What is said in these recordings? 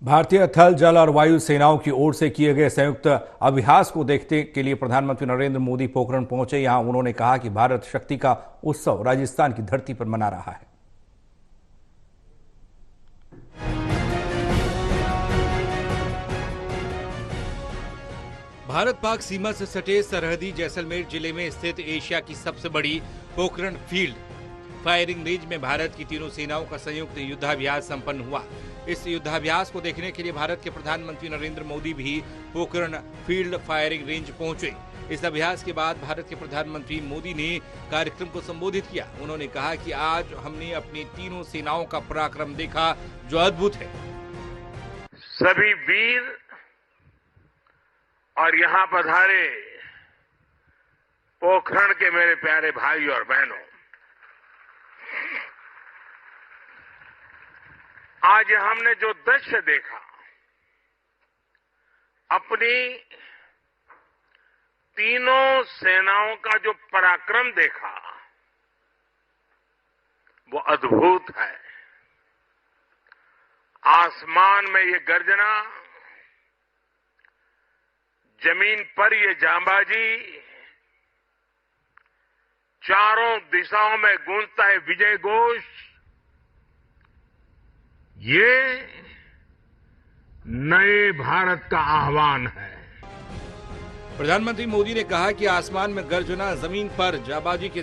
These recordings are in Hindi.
भारतीय थल, जल और वायु सेनाओं की ओर से किए गए संयुक्त अभ्यास को देखने के लिए प्रधानमंत्री नरेंद्र मोदी पोखरण पहुंचे। यहां उन्होंने कहा कि भारत शक्ति का उत्सव राजस्थान की धरती पर मना रहा है। भारत पाक सीमा से सटे सरहदी जैसलमेर जिले में स्थित एशिया की सबसे बड़ी पोखरण फील्ड फायरिंग रेंज में भारत की तीनों सेनाओं का संयुक्त युद्धाभ्यास संपन्न हुआ। इस युद्धाभ्यास को देखने के लिए भारत के प्रधानमंत्री नरेंद्र मोदी भी पोखरण फील्ड फायरिंग रेंज पहुंचे। इस अभ्यास के बाद भारत के प्रधानमंत्री मोदी ने कार्यक्रम को संबोधित किया। उन्होंने कहा कि आज हमने अपनी तीनों सेनाओं का पराक्रम देखा जो अद्भुत है। सभी वीर और यहाँ पधारे पोखरण के मेरे प्यारे भाई और बहनों, आज हमने जो दृश्य देखा, अपनी तीनों सेनाओं का जो पराक्रम देखा, वो अद्भुत है। आसमान में ये गर्जना, जमीन पर ये जांबाजी, चारों दिशाओं में गूंजता है विजय घोष। ये नए भारत का आह्वान है। प्रधानमंत्री मोदी ने कहा कि आसमान में गर्जना, जमीन पर जांबाजी के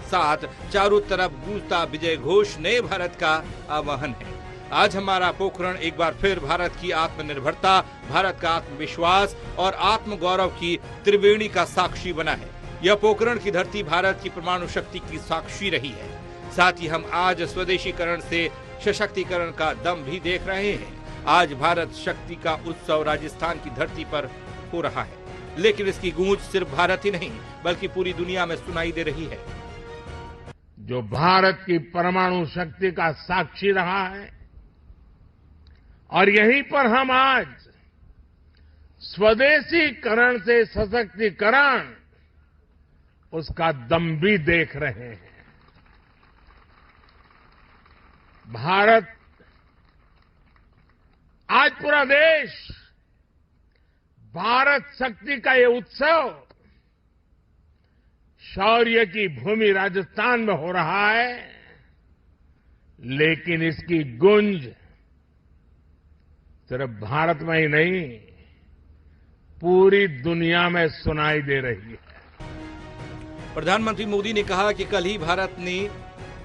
साथ चारों तरफ गूंजता विजय घोष नए भारत का आह्वान है। आज हमारा पोखरण एक बार फिर भारत की आत्मनिर्भरता, भारत का आत्मविश्वास और आत्मगौरव की त्रिवेणी का साक्षी बना है। यह पोखरण की धरती भारत की परमाणु शक्ति की साक्षी रही है। साथ ही हम आज स्वदेशीकरण से सशक्तिकरण का दम भी देख रहे हैं। आज भारत शक्ति का उत्सव राजस्थान की धरती पर हो रहा है, लेकिन इसकी गूंज सिर्फ भारत ही नहीं बल्कि पूरी दुनिया में सुनाई दे रही है। जो भारत की परमाणु शक्ति का साक्षी रहा है, और यहीं पर हम आज स्वदेशीकरण से सशक्तिकरण, उसका दम भी देख रहे हैं। भारत, आज पूरा देश भारत शक्ति का ये उत्सव शौर्य की भूमि राजस्थान में हो रहा है, लेकिन इसकी गूंज सिर्फ भारत में ही नहीं, पूरी दुनिया में सुनाई दे रही है। प्रधानमंत्री मोदी ने कहा कि कल ही भारत ने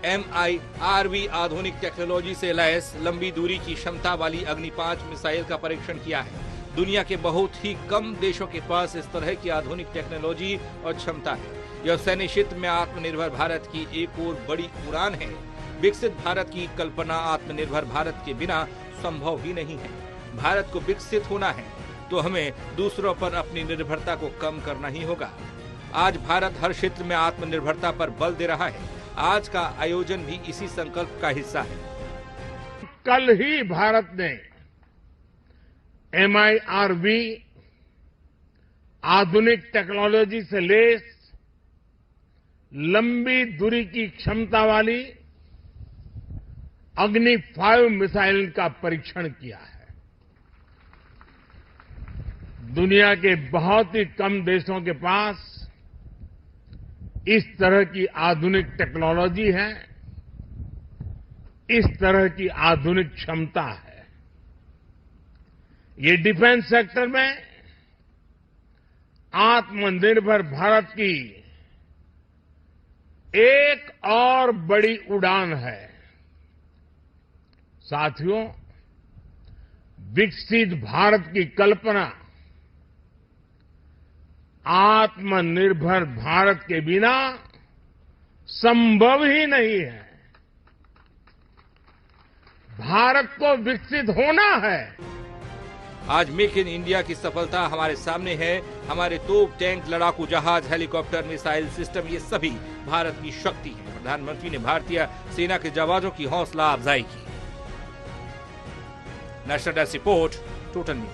MIRV आधुनिक टेक्नोलॉजी से लैस लंबी दूरी की क्षमता वाली अग्नि 5 मिसाइल का परीक्षण किया है। दुनिया के बहुत ही कम देशों के पास इस तरह की आधुनिक टेक्नोलॉजी और क्षमता है। यह सैन्य क्षेत्र में आत्मनिर्भर भारत की एक और बड़ी उड़ान है। विकसित भारत की कल्पना आत्मनिर्भर भारत के बिना संभव ही नहीं है। भारत को विकसित होना है तो हमें दूसरों पर अपनी निर्भरता को कम करना ही होगा। आज भारत हर क्षेत्र में आत्मनिर्भरता पर बल दे रहा है। आज का आयोजन भी इसी संकल्प का हिस्सा है। कल ही भारत ने MIRV आधुनिक टेक्नोलॉजी से लैस लंबी दूरी की क्षमता वाली अग्नि 5 मिसाइल का परीक्षण किया है। दुनिया के बहुत ही कम देशों के पास इस तरह की आधुनिक टेक्नोलॉजी है, इस तरह की आधुनिक क्षमता है। ये डिफेंस सेक्टर में आत्मनिर्भर भारत की एक और बड़ी उड़ान है। साथियों, विकसित भारत की कल्पना आत्मनिर्भर भारत के बिना संभव ही नहीं है। भारत को विकसित होना है। आज मेक इन इंडिया की सफलता हमारे सामने है। हमारे तोप, टैंक, लड़ाकू जहाज, हेलीकॉप्टर, मिसाइल सिस्टम, ये सभी भारत की शक्ति है। प्रधानमंत्री ने भारतीय सेना के जवानों की हौसला अफजाई की। National desk report, total news.